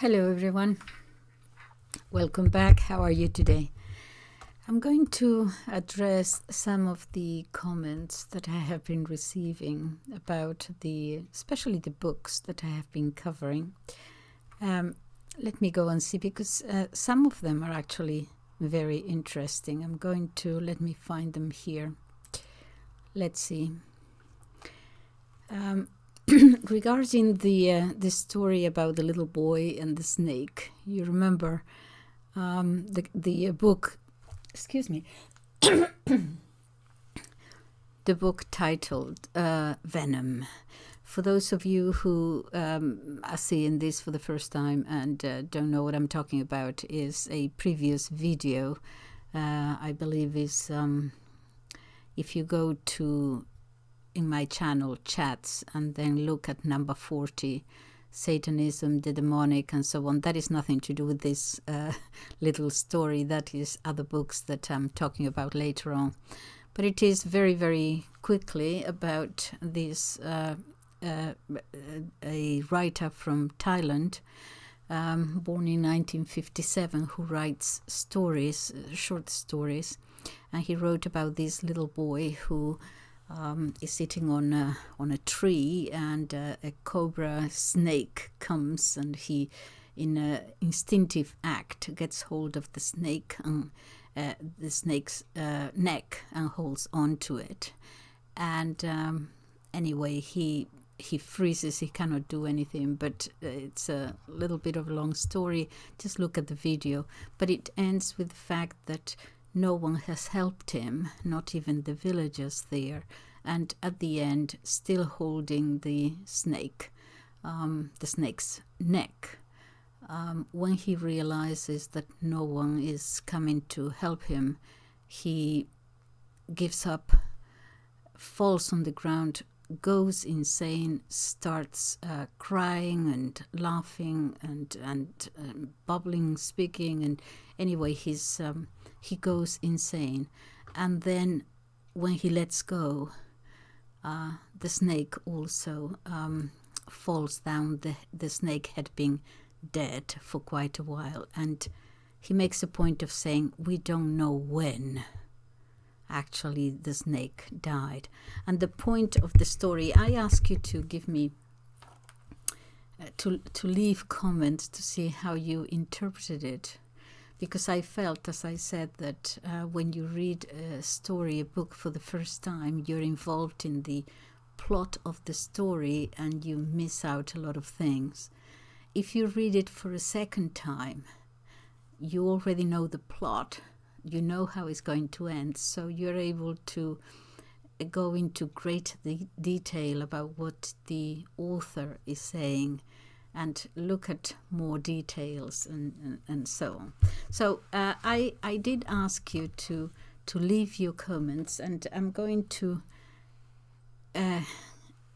Hello everyone, welcome back. How are you today? I'm going to address some of the comments that I have been receiving about especially the books that I have been covering. Let me go and see, because some of them are actually very interesting. Let me find them here. Let's see. Regarding the story about the little boy and the snake, you remember the book, excuse me, the book titled Venom. For those of you who are seeing this for the first time and don't know what I'm talking about, is a previous video. I believe is if you go to in my channel chats and then look at number 40, Satanism, the demonic, and so on. That is nothing to do with this little story. That is other books that I'm talking about later on. But it is very, very quickly about this a writer from Thailand, born in 1957, who writes stories, short stories. And he wrote about this little boy who is sitting on a tree, and a cobra snake comes, and he, in an instinctive act, gets hold of the snake and the snake's neck and holds on to it. And anyway, he freezes. He cannot do anything, but it's a little bit of a long story. Just look at the video. But it ends with the fact that no one has helped him, not even the villagers there. And at the end, still holding the snake's neck. When he realizes that no one is coming to help him, he gives up, falls on the ground, goes insane, starts crying and laughing and bubbling, speaking, and anyway, he goes insane. And then when he lets go, the snake also falls down. The snake had been dead for quite a while, and he makes a point of saying, we don't know when actually the snake died. And the point of the story, I ask you to give me to leave comments to see how you interpreted it, because I felt, as I said, that when you read a story, a book for the first time, you're involved in the plot of the story and you miss out a lot of things. If you read it for a second time, you already know the plot. You know how it's going to end, so you're able to go into great detail about what the author is saying and look at more details and so on. So I did ask you to leave your comments, and I'm going to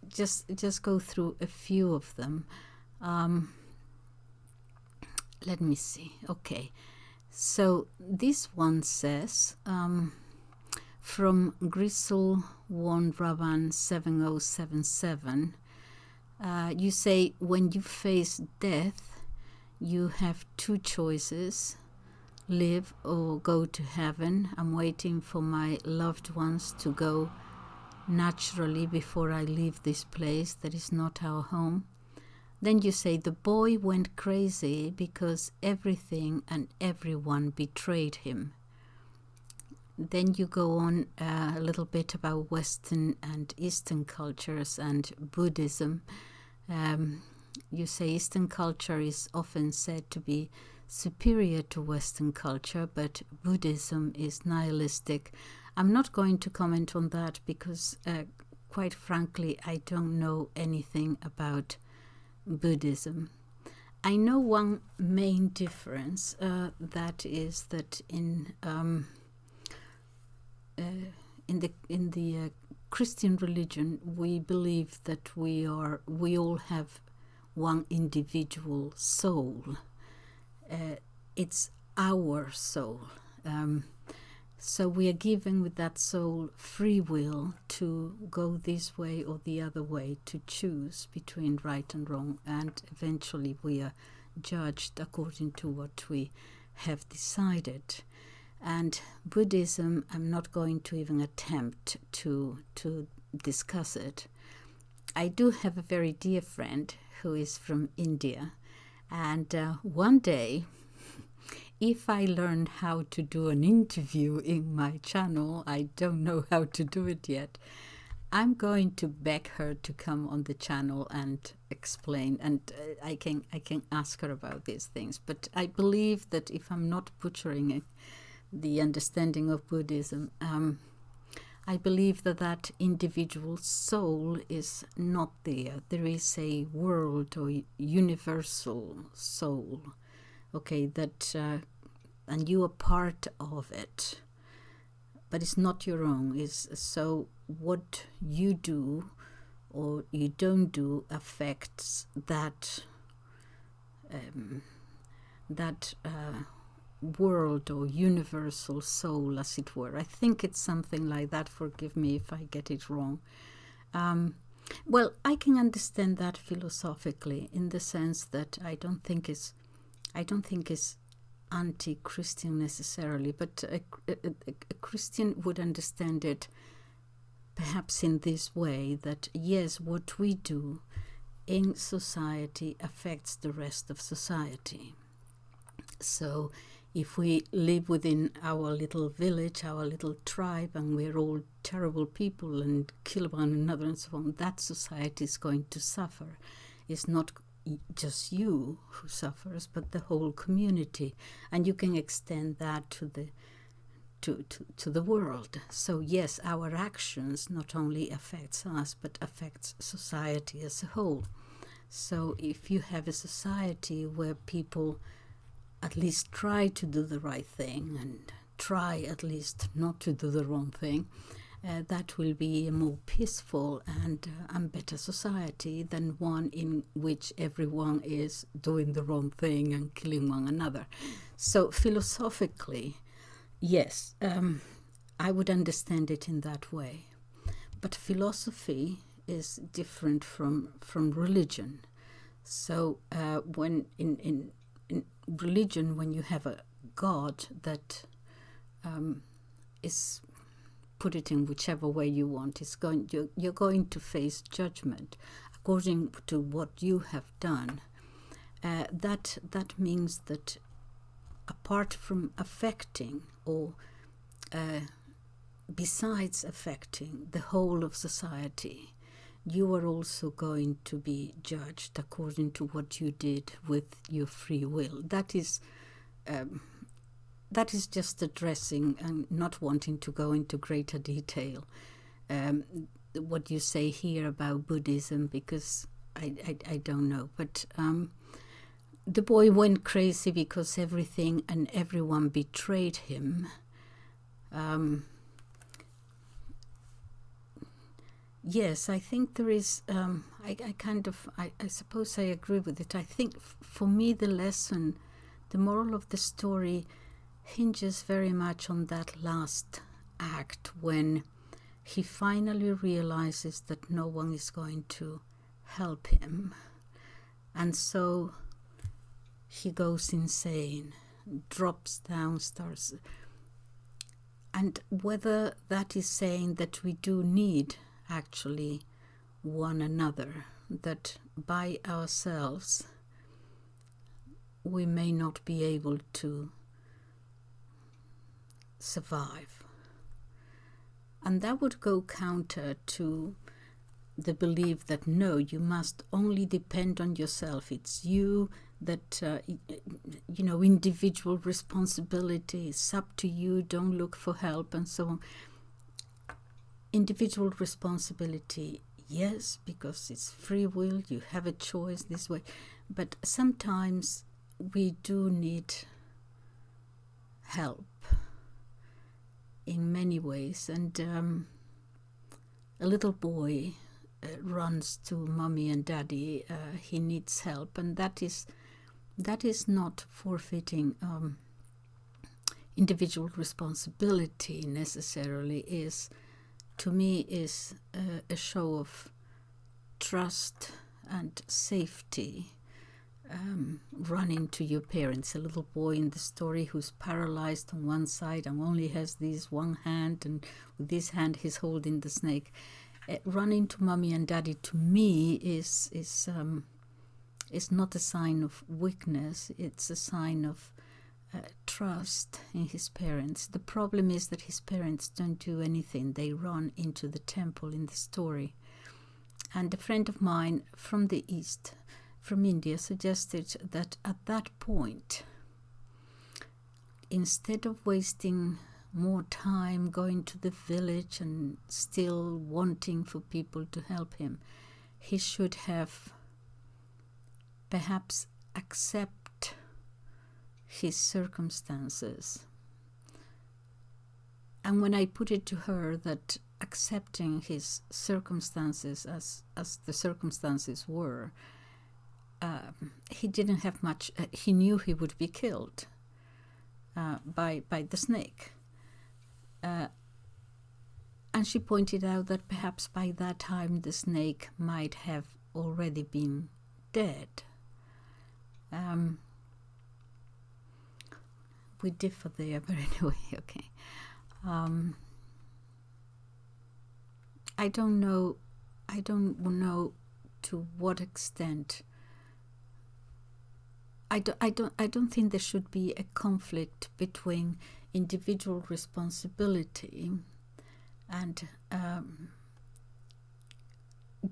just go through a few of them. Let me see. Okay. So this one says, from Grisel One Ravan 7077, you say, when you face death, you have two choices: live or go to heaven. I'm waiting for my loved ones to go naturally before I leave this place that is not our home. Then you say, the boy went crazy because everything and everyone betrayed him. Then you go on a little bit about Western and Eastern cultures and Buddhism. You say Eastern culture is often said to be superior to Western culture, but Buddhism is nihilistic. I'm not going to comment on that because, quite frankly, I don't know anything about Buddhism. I know one main difference, that is that in the Christian religion, we believe that we all have one individual soul. It's our soul. So we are given with that soul free will to go this way or the other way, to choose between right and wrong, and eventually we are judged according to what we have decided. And Buddhism, I'm not going to even attempt to discuss it. I do have a very dear friend who is from India, and one day, if I learn how to do an interview in my channel, I don't know how to do it yet, I'm going to beg her to come on the channel and explain, and I can ask her about these things. But I believe that if I'm not butchering it, the understanding of Buddhism, I believe that individual soul is not there. There is a world or universal soul, okay, that and you are part of it, but it's not your own. So what you do or you don't do affects that world or universal soul, as it were. I think it's something like that. Forgive me if I get it wrong. Well, I can understand that philosophically, in the sense that I don't think it's anti-Christian necessarily, but a Christian would understand it perhaps in this way, that yes, what we do in society affects the rest of society. So if we live within our little village, our little tribe, and we're all terrible people and kill one another and so on, that society is going to suffer. It's not just you who suffers, but the whole community, and you can extend that to the world. So yes, our actions not only affects us, but affects society as a whole. So if you have a society where people at least try to do the right thing and try at least not to do the wrong thing, that will be a more peaceful and better society than one in which everyone is doing the wrong thing and killing one another. So philosophically, yes, I would understand it in that way. But philosophy is different from religion. So when in religion, when you have a God that is, put it in whichever way you want, you're going to face judgment according to what you have done. That means that apart from affecting, or besides affecting the whole of society, you are also going to be judged according to what you did with your free will. That is just addressing and not wanting to go into greater detail what you say here about Buddhism, because I don't know. But the boy went crazy because everything and everyone betrayed him. Yes, I think there is, I suppose I agree with it. I think for me the lesson, the moral of the story hinges very much on that last act, when he finally realizes that no one is going to help him. And so he goes insane, drops down, starts. And whether that is saying that we do need actually one another, that by ourselves we may not be able to survive. And that would go counter to the belief that no, you must only depend on yourself. It's you that, individual responsibility, it's up to you, don't look for help, and so on. Individual responsibility, yes, because it's free will, you have a choice this way, but sometimes we do need help in many ways. And a little boy runs to mommy and daddy, he needs help, and that is not forfeiting individual responsibility necessarily. Is, to me, is a show of trust and safety running to your parents. A little boy in the story who's paralyzed on one side and only has this one hand, and with this hand he's holding the snake. Running to mommy and daddy, to me, is not a sign of weakness. It's a sign of trust in his parents. The problem is that his parents don't do anything. They run into the temple in the story. And a friend of mine from the East, from India, suggested that at that point, instead of wasting more time going to the village and still wanting for people to help him, he should have perhaps accept his circumstances. And when I put it to her that accepting his circumstances as the circumstances were, he didn't have much. He knew he would be killed by the snake. And she pointed out that perhaps by that time the snake might have already been dead. We differ there, but anyway, okay. I don't know to what extent. I don't think there should be a conflict between individual responsibility and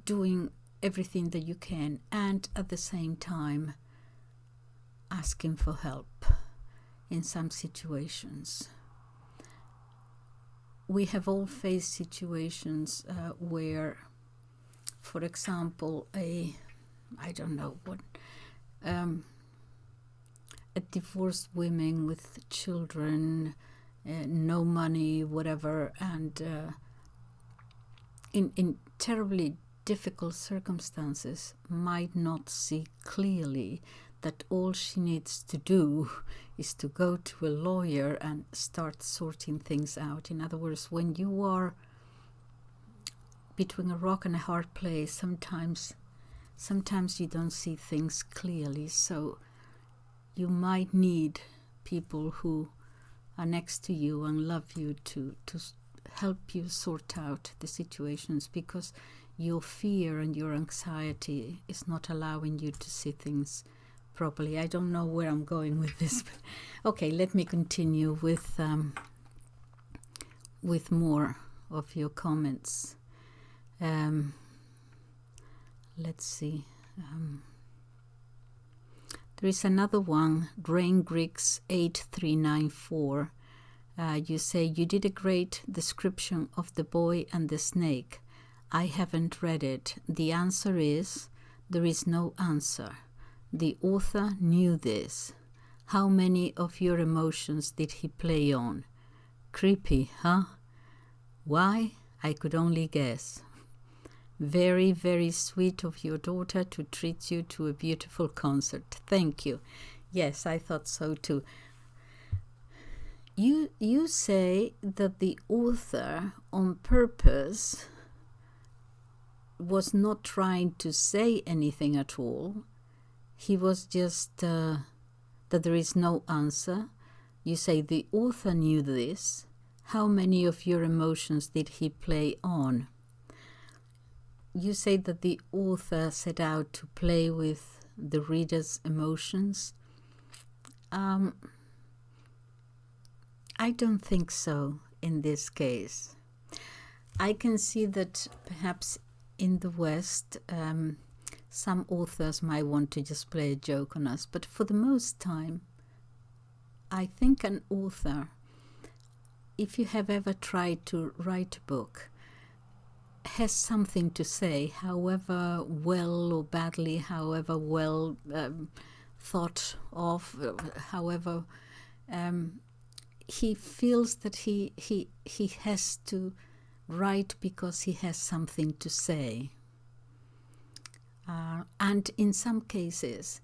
doing everything that you can, and at the same time asking for help in some situations. We have all faced situations where, for example, a divorced woman with children, no money, whatever, and in terribly difficult circumstances, might not see clearly that all she needs to do is to go to a lawyer and start sorting things out. In other words, when you are between a rock and a hard place, sometimes you don't see things clearly, so you might need people who are next to you and love you to help you sort out the situations, because your fear and your anxiety is not allowing you to see things properly. I don't know where I'm going with this, but okay, let me continue with more of your comments. Let's see. There is another one, Drain Griggs 8394. You say, you did a great description of the boy and the snake. I haven't read it. The answer is, there is no answer. The author knew this. How many of your emotions did he play on? Creepy, huh? Why? I could only guess. Very, very sweet of your daughter to treat you to a beautiful concert. Thank you. Yes, I thought so too. You say that the author on purpose was not trying to say anything at all. He was just that there is no answer. You say the author knew this. How many of your emotions did he play on? You say that the author set out to play with the reader's emotions. I don't think so in this case. I can see that perhaps in the West, some authors might want to just play a joke on us, but for the most time, I think an author, if you have ever tried to write a book, has something to say, however well or badly, however well thought of, however he feels that he has to write because he has something to say. And in some cases,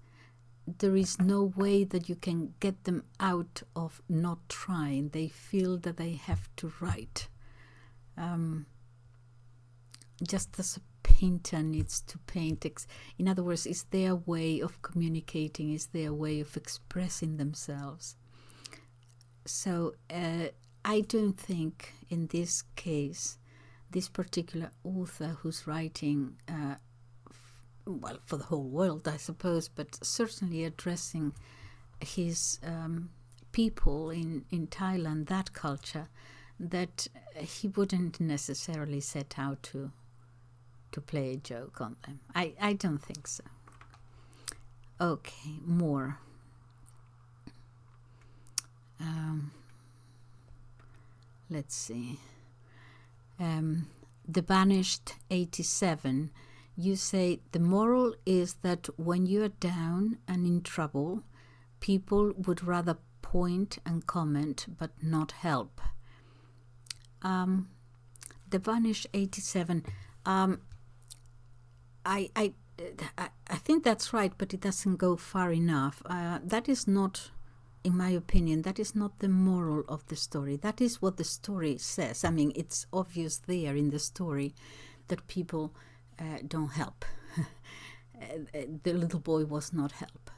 there is no way that you can get them out of not trying. They feel that they have to write. Just as a painter needs to paint. In other words, is their way of communicating, is their way of expressing themselves. So I don't think in this case, this particular author who's writing, well, for the whole world, I suppose, but certainly addressing his people in Thailand, that culture, that he wouldn't necessarily set out to play a joke on them. I don't think so. Okay, more. Let's see. The Banished 87. You say the moral is that when you're down and in trouble, people would rather point and comment but not help. The Banished 87. I think that's right, but it doesn't go far enough. That is not, in my opinion, that is not the moral of the story. That is what the story says. I mean, it's obvious there in the story that people don't help. The little boy was not help.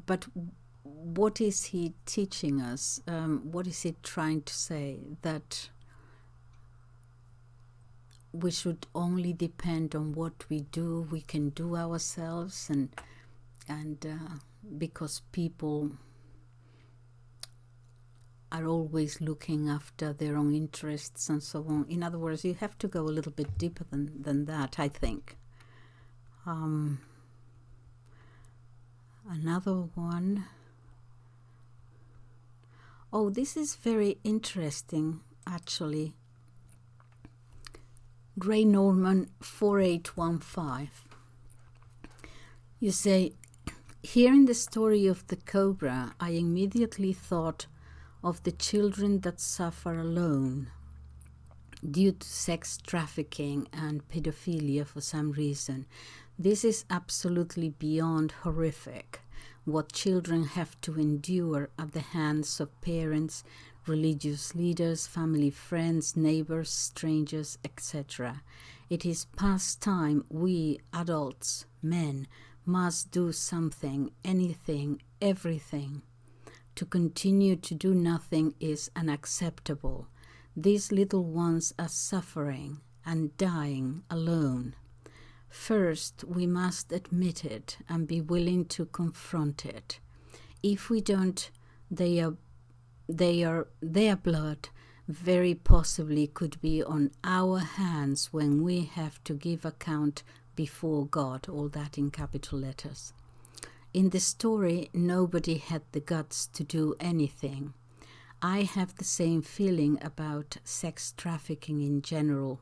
But what is he teaching us? What is he trying to say? That we should only depend on what we do, we can do ourselves, and because people are always looking after their own interests and so on. In other words, you have to go a little bit deeper than that, I think. Another one. Oh, this is very interesting, actually. Grey Norman 4815. You say, hearing the story of the cobra, I immediately thought of the children that suffer alone due to sex trafficking and pedophilia for some reason. This is absolutely beyond horrific, what children have to endure at the hands of parents, religious leaders, family, friends, neighbors, strangers, etc. It is past time we adults, men, must do something, anything, everything. To continue to do nothing is unacceptable. These little ones are suffering and dying alone. First, we must admit it and be willing to confront it. If we don't, their blood very possibly could be on our hands when we have to give account before God, all that in capital letters. In the story, nobody had the guts to do anything. I have the same feeling about sex trafficking in general,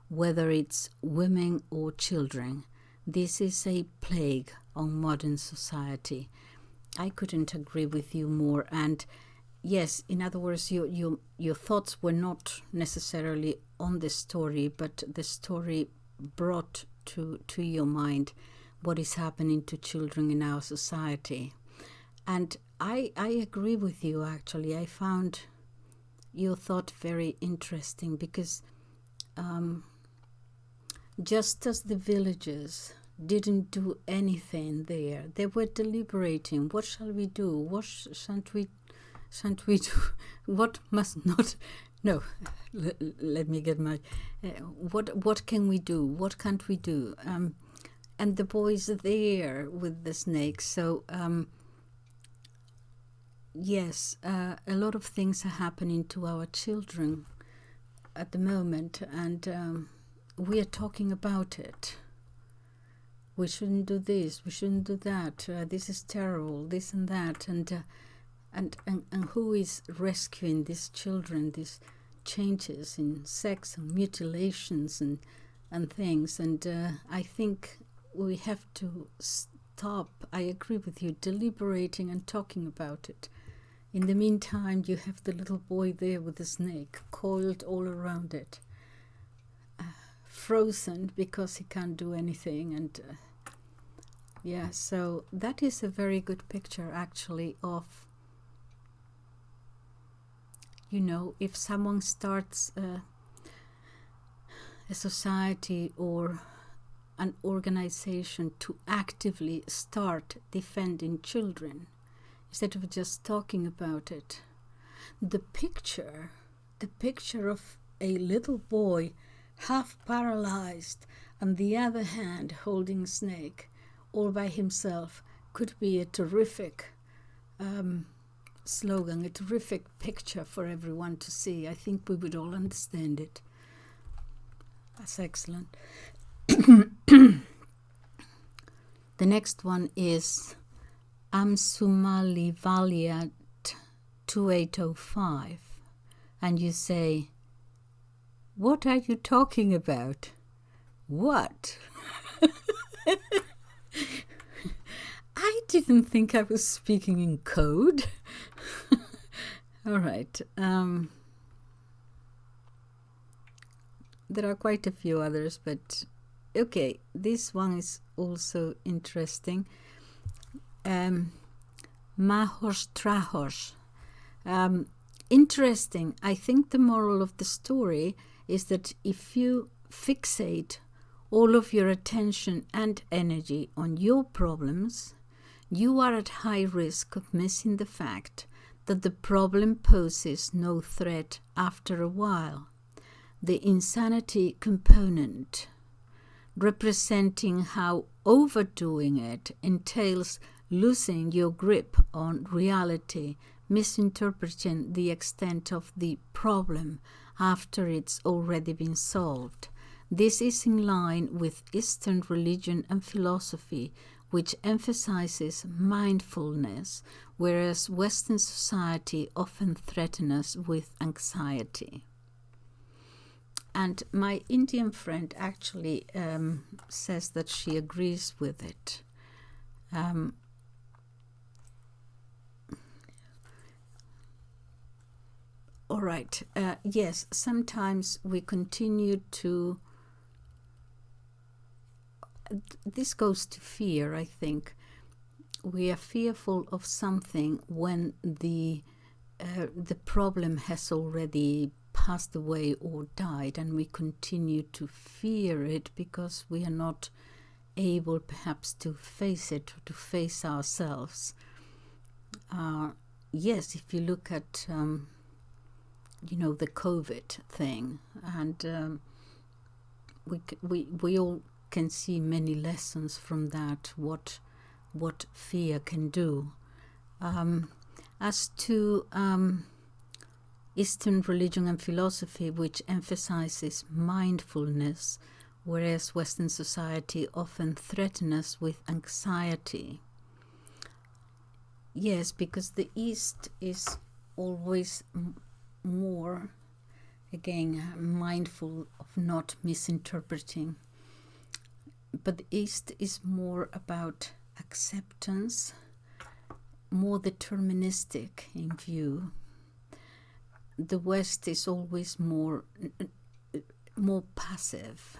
whether it's women or children. This is a plague on modern society. I couldn't agree with you more. And yes, in other words, your thoughts were not necessarily on the story, but the story brought to your mind what is happening to children in our society. And I agree with you, actually. I found your thought very interesting because just as the villagers didn't do anything there, they were deliberating. What shall we do? What shan't we do? What must not? No, let me get my. What can we do? What can't we do? And the boys are there with the snakes. So yes, a lot of things are happening to our children at the moment, and we are talking about it. We shouldn't do this. We shouldn't do that. This is terrible. This and that, and who is rescuing these children? These changes in sex and mutilations and things. And I think we have to stop. I agree with you. Deliberating and talking about it. In the meantime, you have the little boy there with the snake coiled all around it, frozen because he can't do anything. And yeah, so that is a very good picture, actually, of, you know, if someone starts a society or an organization to actively start defending children instead of just talking about it. The picture of a little boy half paralyzed and the other hand holding a snake all by himself could be a terrific slogan, a terrific picture for everyone to see. I think we would all understand it. That's excellent. The next one is Amsumalivalia 2805, and you say, "What are you talking about?" What? I didn't think I was speaking in code. All right. There are quite a few others, but okay, this one is also interesting. Mahos Trahos. Interesting. I think the moral of the story is that if you fixate all of your attention and energy on your problems, you are at high risk of missing the fact that the problem poses no threat after a while. The insanity component, representing how overdoing it entails losing your grip on reality, misinterpreting the extent of the problem after it's already been solved. This is in line with Eastern religion and philosophy, which emphasizes mindfulness, whereas Western society often threatens us with anxiety. And my Indian friend actually says that she agrees with it. All right. Yes, sometimes we continue to... This goes to fear, I think. We are fearful of something when the problem has already passed away or died, and we continue to fear it because we are not able perhaps to face it or to face ourselves. Yes, if you look at the COVID thing, and we all can see many lessons from that, what fear can do. As to Eastern religion and philosophy, which emphasizes mindfulness, whereas Western society often threatens us with anxiety. Yes, because the East is always more, again, mindful of not misinterpreting. But the East is more about acceptance, more deterministic in view. The West is always more passive.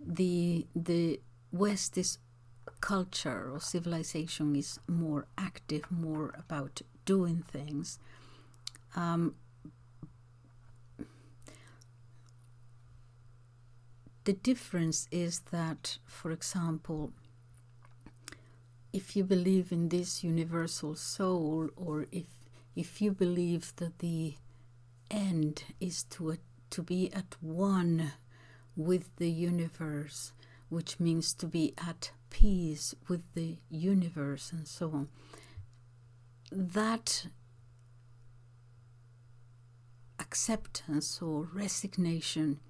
The West is culture or civilization is more active, more about doing things. The difference is that, for example, if you believe in this universal soul, or if you believe that the end is to be at one with the universe, which means to be at peace with the universe and so on, that acceptance or resignation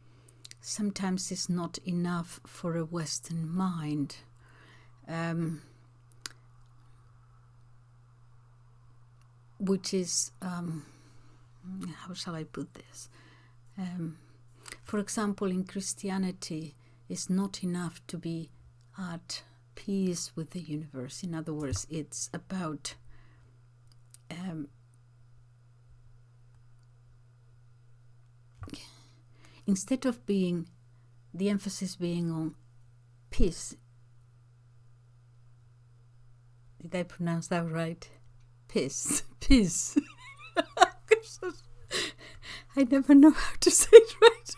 sometimes is not enough for a Western mind. Which is, how shall I put this? For example, in Christianity, it's not enough to be at peace with the universe. In other words, it's about instead of being, the emphasis being on peace. Did I pronounce that right? Peace. I never know how to say it right.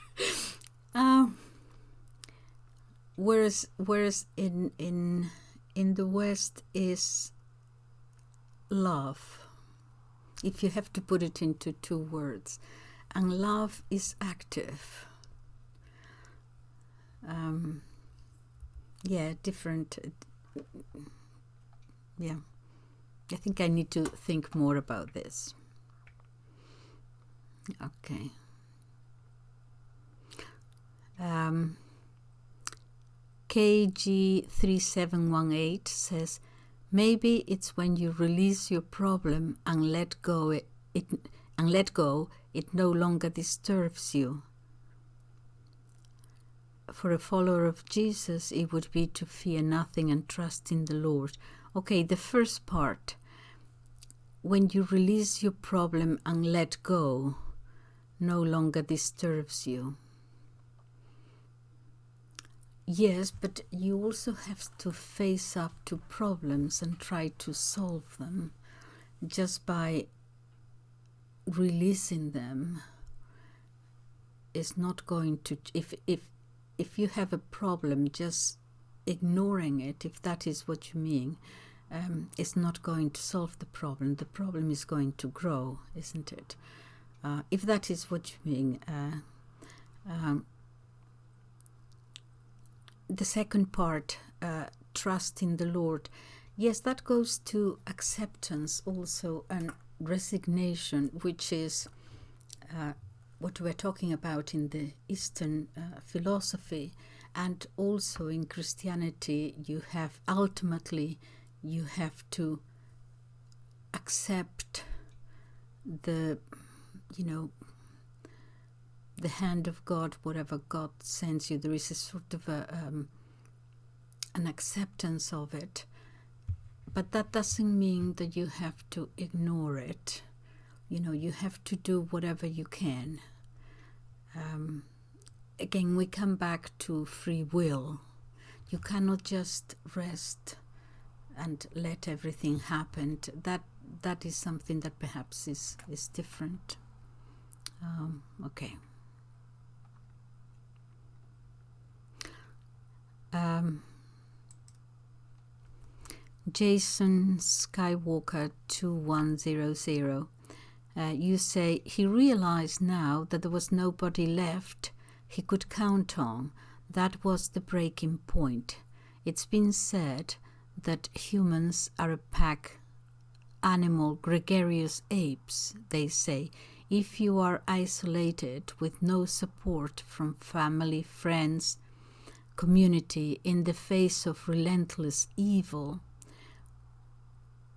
Whereas in the West is love, if you have to put it into 2 words, and love is active. Different. I think I need to think more about this. Okay. KG3718 says, maybe it's when you release your problem and let go it no longer disturbs you. For a follower of Jesus, it would be to fear nothing and trust in the Lord. Okay, the first part, when you release your problem and let go, no longer disturbs you. Yes, but you also have to face up to problems and try to solve them. Just by releasing them is not going to, if you have a problem, just ignoring it, if that is what you mean, is not going to solve the problem. The problem is going to grow, isn't it? If that is what you mean. The second part, trust in the Lord. Yes, that goes to acceptance also, and resignation, which is what we're talking about in the Eastern philosophy, and also in Christianity. You have to accept the hand of God, whatever God sends you. There is a sort of an acceptance of it, but that doesn't mean that you have to ignore it. You have to do whatever you can. Again, we come back to free will. You cannot just rest and let everything happen. That is something that perhaps is different. Okay. Jason Skywalker 2100, you say he realized now that there was nobody left he could count on. That was the breaking point. It's been said that humans are a pack animal, gregarious apes, they say. If you are isolated with no support from family, friends, community, in the face of relentless evil,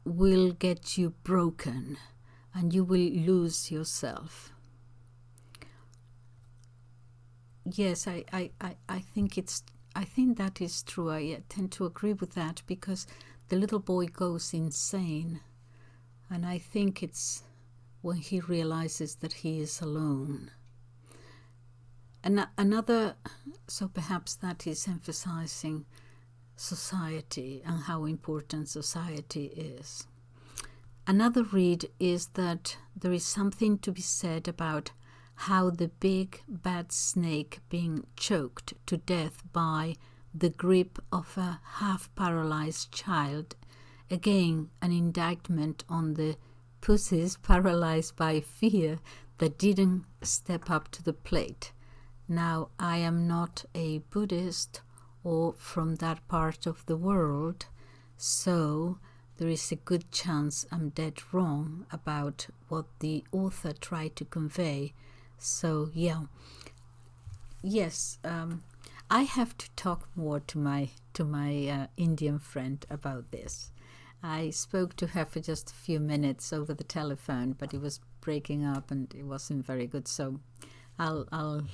will get you broken and you will lose yourself. Yes, I think that is true. I tend to agree with that, because the little boy goes insane, and I think it's when he realizes that he is alone. And so perhaps that is emphasizing society and how important society is. Another read is that there is something to be said about how the big bad snake being choked to death by the grip of a half-paralyzed child, again an indictment on the pussies paralyzed by fear that didn't step up to the plate. Now, I am not a Buddhist or from that part of the world, so there is a good chance I'm dead wrong about what the author tried to convey. So, yeah. Yes, I have to talk more to my Indian friend about this. I spoke to her for just a few minutes over the telephone, but it was breaking up and it wasn't very good. So, I'll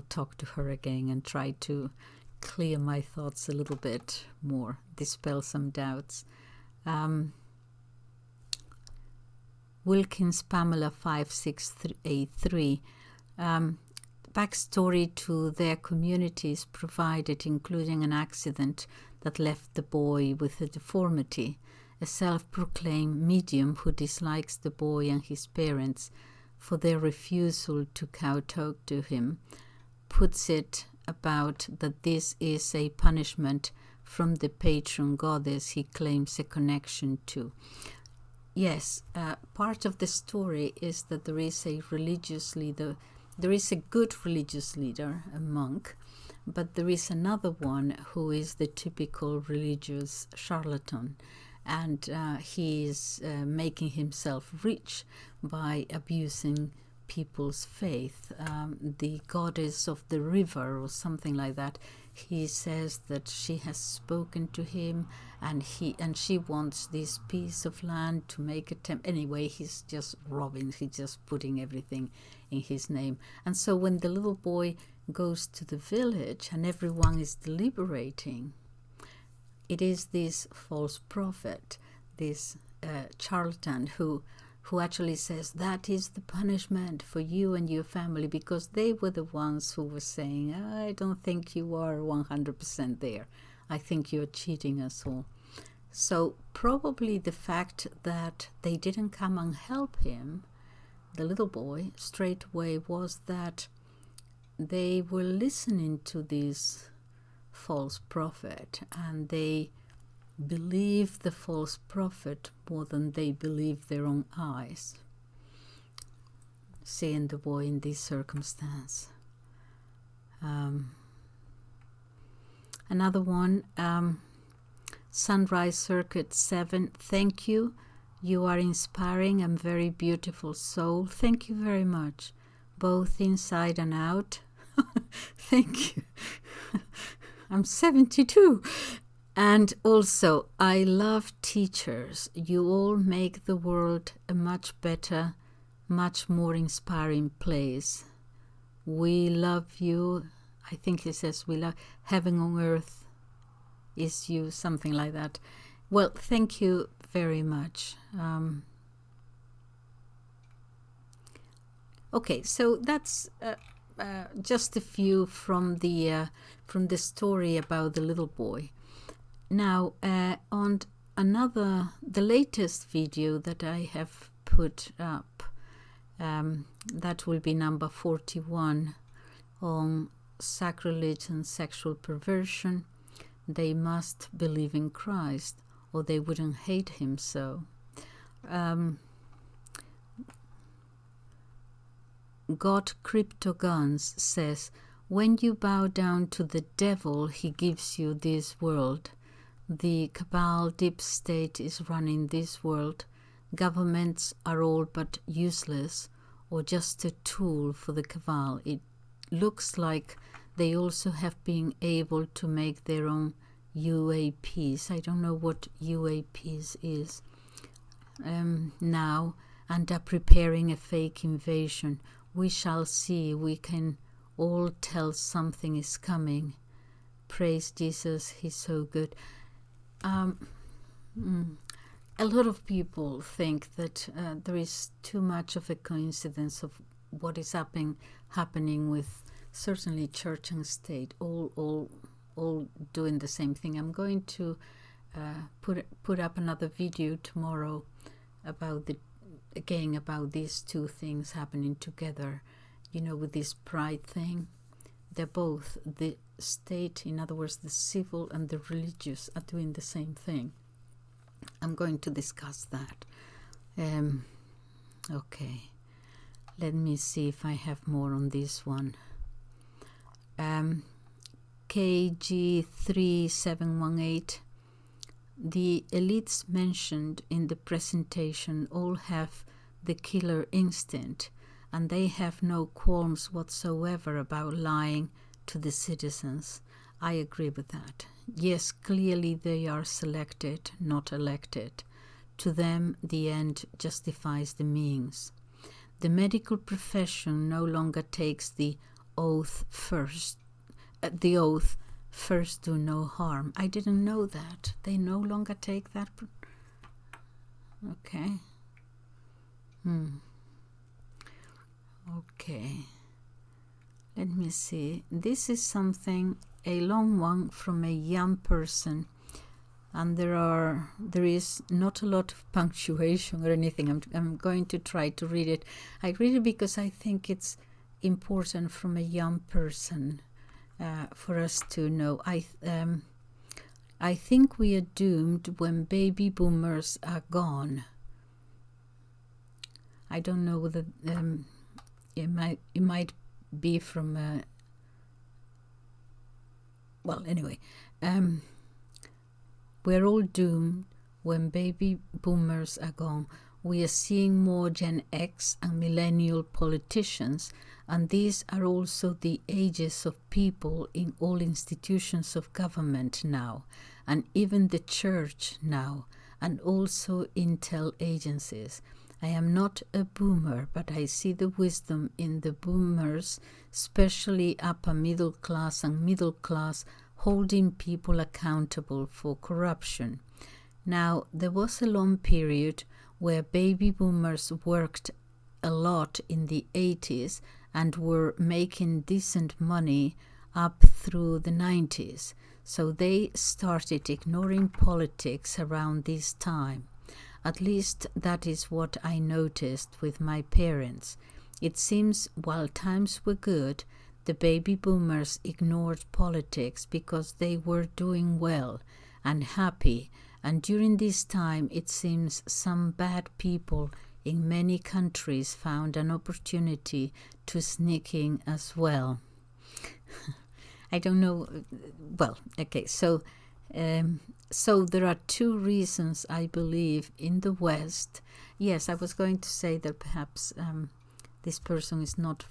talk to her again and try to clear my thoughts a little bit more, dispel some doubts. Wilkins Pamela 5683. Backstory to their communities provided, including an accident that left the boy with a deformity, a self-proclaimed medium who dislikes the boy and his parents, for their refusal to kowtow to him, puts it about that this is a punishment from the patron goddess he claims a connection to. Yes, part of the story is that there is a religious leader, there is a good religious leader, a monk, but there is another one who is the typical religious charlatan, and he is making himself rich by abusing people's faith. The goddess of the river or something like that, he says that she has spoken to him, and she wants this piece of land to make a temple. Anyway, he's just robbing, he's just putting everything in his name. And so when the little boy goes to the village and everyone is deliberating, it is this false prophet, this charlatan, who actually says that is the punishment for you and your family, because they were the ones who were saying, I don't think you are 100% there. I think you're cheating us all. So probably the fact that they didn't come and help him, the little boy, straight away, was that they were listening to this false prophet, and they believe the false prophet more than they believe their own eyes, seeing the boy in this circumstance. Another one, Sunrise Circuit 7, thank you. You are inspiring and very beautiful soul. Thank you very much, both inside and out. Thank you. I'm 72. And also, I love teachers. You all make the world a much better, much more inspiring place. We love you. I think he says we love heaven on earth is you, something like that. Well, thank you very much. Okay, so that's just a few from the story about the little boy. Now, on the latest video that I have put up, that will be number 41, on sacrilege and sexual perversion. They must believe in Christ, or they wouldn't hate him so. God Cryptoguns says, when you bow down to the devil, he gives you this world. The cabal deep state is running this world. Governments are all but useless, or just a tool for the cabal. It looks like they also have been able to make their own UAPs. I don't know what UAPs is now, and are preparing a fake invasion. We shall see. We can all tell something is coming. Praise Jesus, he's so good. A lot of people think that there is too much of a coincidence of what is happening with certainly church and state, all doing the same thing. I'm going to put up another video tomorrow about these two things happening together. You know, with this pride thing, they're both, the state, in other words, the civil and the religious, are doing the same thing. I'm going to discuss that. Okay, let me see if I have more on this one. KG3718. The elites mentioned in the presentation all have the killer instinct, and they have no qualms whatsoever about lying to the citizens. I agree with that. Yes, clearly they are selected, not elected. To them, the end justifies the means. The medical profession no longer takes the oath first. The oath, first do no harm. I didn't know that. They no longer take that. Okay. Okay. Let me see. This is something, a long one from a young person. and there is not a lot of punctuation or anything. I'm going to try to read it. I read it because I think it's important from a young person for us to know. I think we are doomed when baby boomers are gone. I don't know whether it might be from well, anyway, we're all doomed when baby boomers are gone. We are seeing more Gen X and millennial politicians, and these are also the ages of people in all institutions of government now, and even the church now, and also intel agencies. I am not a boomer, but I see the wisdom in the boomers, especially upper middle class and middle class, holding people accountable for corruption. Now, there was a long period where baby boomers worked a lot in the 80s and were making decent money up through the 90s. So they started ignoring politics around this time. At least that is what I noticed with my parents. It seems while times were good, the baby boomers ignored politics because they were doing well and happy, and during this time it seems some bad people in many countries found an opportunity to sneak in as well. I don't know, well, okay, so there are two reasons I believe in the West. Yes, I was going to say that perhaps this person is not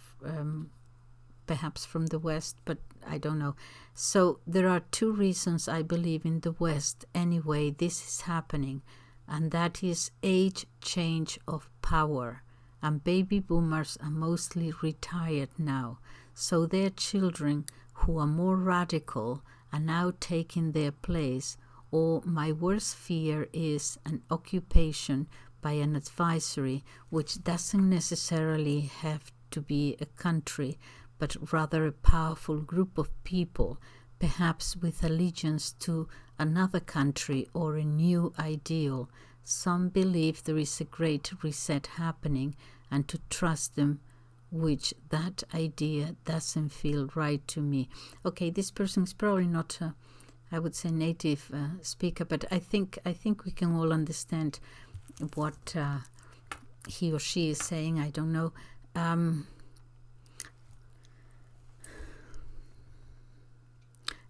perhaps from the West, but I don't know. So there are two reasons I believe in the West. Anyway, this is happening, and that is age change of power. And baby boomers are mostly retired now, so their children who are more radical are now taking their place, or my worst fear is an occupation by an advisory, which doesn't necessarily have to be a country, but rather a powerful group of people, perhaps with allegiance to another country or a new ideal. Some believe there is a great reset happening and to trust them, which that idea doesn't feel right to me. Okay, this person is probably not a, I would say, native speaker, but I think we can all understand what he or she is saying. I don't know.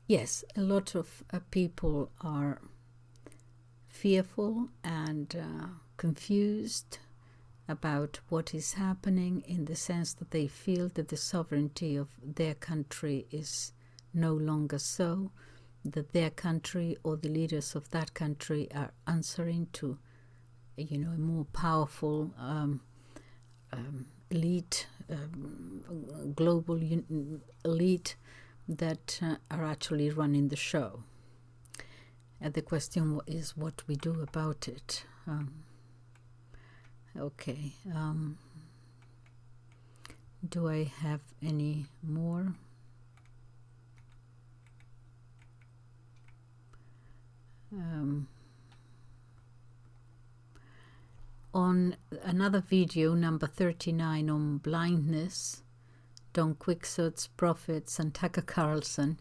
Yes, a lot of people are fearful and confused about what is happening, in the sense that they feel that the sovereignty of their country is no longer so, that their country or the leaders of that country are answering to, a more powerful elite, global elite that are actually running the show. And the question is what we do about it. Okay. Do I have any more? On another video, number 39, on blindness, Don Quixote's Prophets and Tucker Carlson,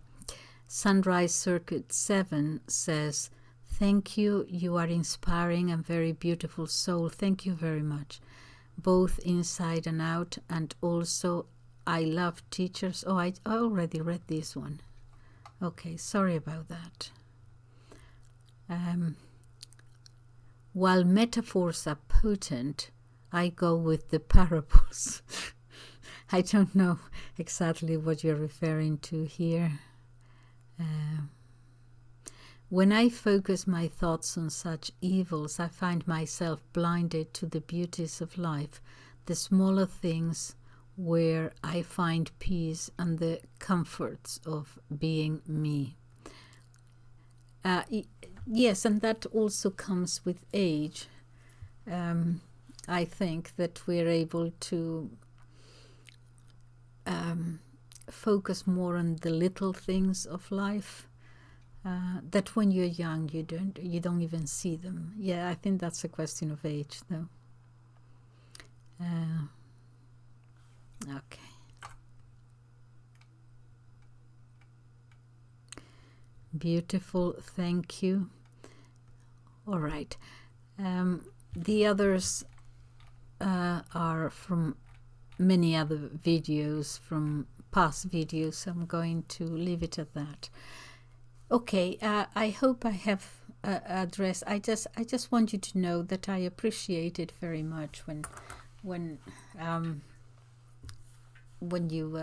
Sunrise Circuit 7 says, "Thank you, you are inspiring and very beautiful soul. Thank you very much, both inside and out, and also I love teachers." Oh, I already read this one. Okay, sorry about that. While metaphors are potent, I go with the parables. I don't know exactly what you're referring to here. When I focus my thoughts on such evils, I find myself blinded to the beauties of life, the smaller things where I find peace and the comforts of being me. Yes, and that also comes with age. I think that we're able to focus more on the little things of life. that when you're young you don't even see them. Yeah, I think that's a question of age, though. Okay. Beautiful, thank you. All right. The others are from many other videos, from past videos. I'm going to leave it at that. Okay, I hope I have addressed. I just want you to know that I appreciate it very much when you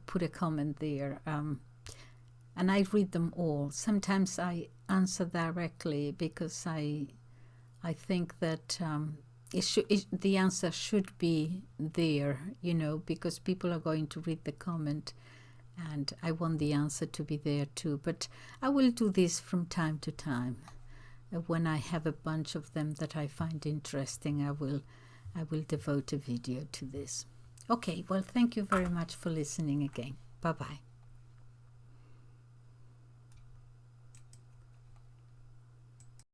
put a comment there, and I read them all. Sometimes I answer directly because I think that the answer should be there, you know, because people are going to read the comment, and I want the answer to be there too. But I will do this from time to time. When I have a bunch of them that I find interesting, I will devote a video to this. Okay, well, thank you very much for listening again. Bye-bye.